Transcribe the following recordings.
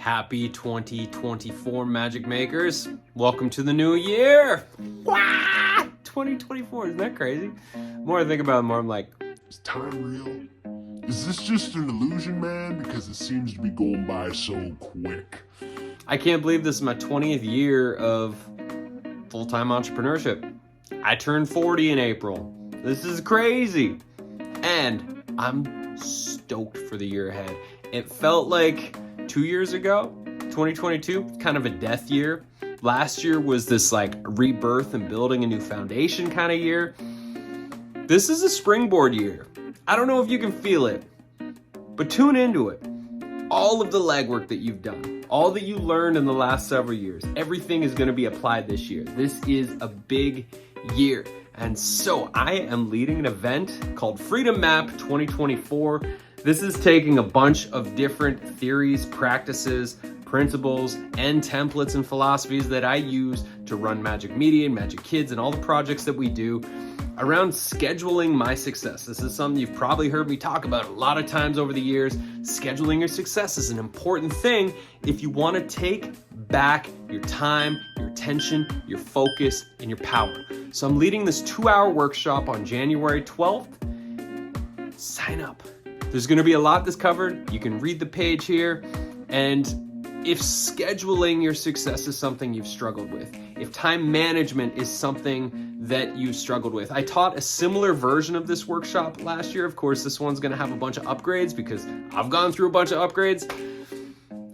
Happy 2024 Magic Makers. Welcome to the new year. Wah! 2024, isn't that crazy? The more I think about it, the more I'm like, is time real? Is this just an illusion, man? Because it seems to be going by so quick. I can't believe this is my 20th year of full-time entrepreneurship. I turned 40 in April. This is crazy. And I'm stoked for the year ahead. It felt like 2 years ago, 2022, kind of a death year. Last year was this like rebirth and building a new foundation kind of year. This is a springboard year. I don't know if you can feel it, but tune into it. All of the legwork that you've done, all that you learned in the last several years, everything is going to be applied this year. This is a big year. And so I am leading an event called Freedom Map 2024. This is taking a bunch of different theories, practices, principles, and templates and philosophies that I use to run Magic Media and Magic Kids and all the projects that we do around scheduling my success. This is something you've probably heard me talk about a lot of times over the years. Scheduling your success is an important thing if you want to take back your time, your attention, your focus, and your power. So I'm leading this 2-hour workshop on January 12th. Sign up. There's going to be a lot that's covered. You can read the page here. And if scheduling your success is something you've struggled with, if time management is something that you've struggled with, I taught a similar version of this workshop last year. Of course, this one's going to have a bunch of upgrades because I've gone through a bunch of upgrades.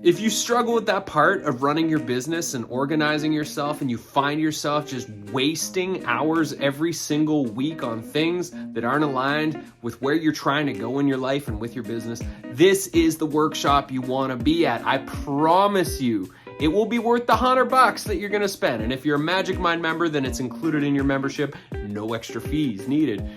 If you struggle with that part of running your business and organizing yourself, and you find yourself just wasting hours every single week on things that aren't aligned with where you're trying to go in your life and with your business, this is the workshop you want to be at. I promise you, it will be worth the $100 that you're going to spend. And if you're a Magic Mind member, then it's included in your membership. No extra fees needed.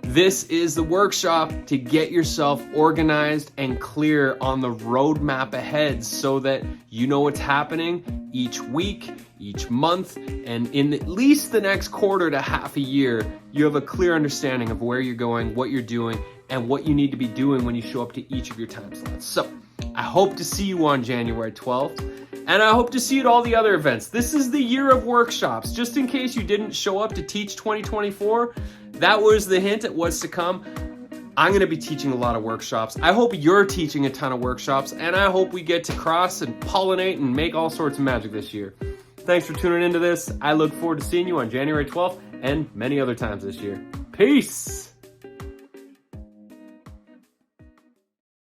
This is the workshop to get yourself organized and clear on the roadmap ahead so that you know what's happening each week, each month, and in at least the next quarter to half a year, you have a clear understanding of where you're going, what you're doing, and what you need to be doing when you show up to each of your time slots. So I hope to see you on January 12th, and I hope to see you at all the other events. This is the year of workshops. Just in case you didn't show up to teach 2024, that was the hint at what's to come. I'm going to be teaching a lot of workshops. I hope you're teaching a ton of workshops, and I hope we get to cross and pollinate and make all sorts of magic this year. Thanks for tuning into this. I look forward to seeing you on January 12th and many other times this year. Peace!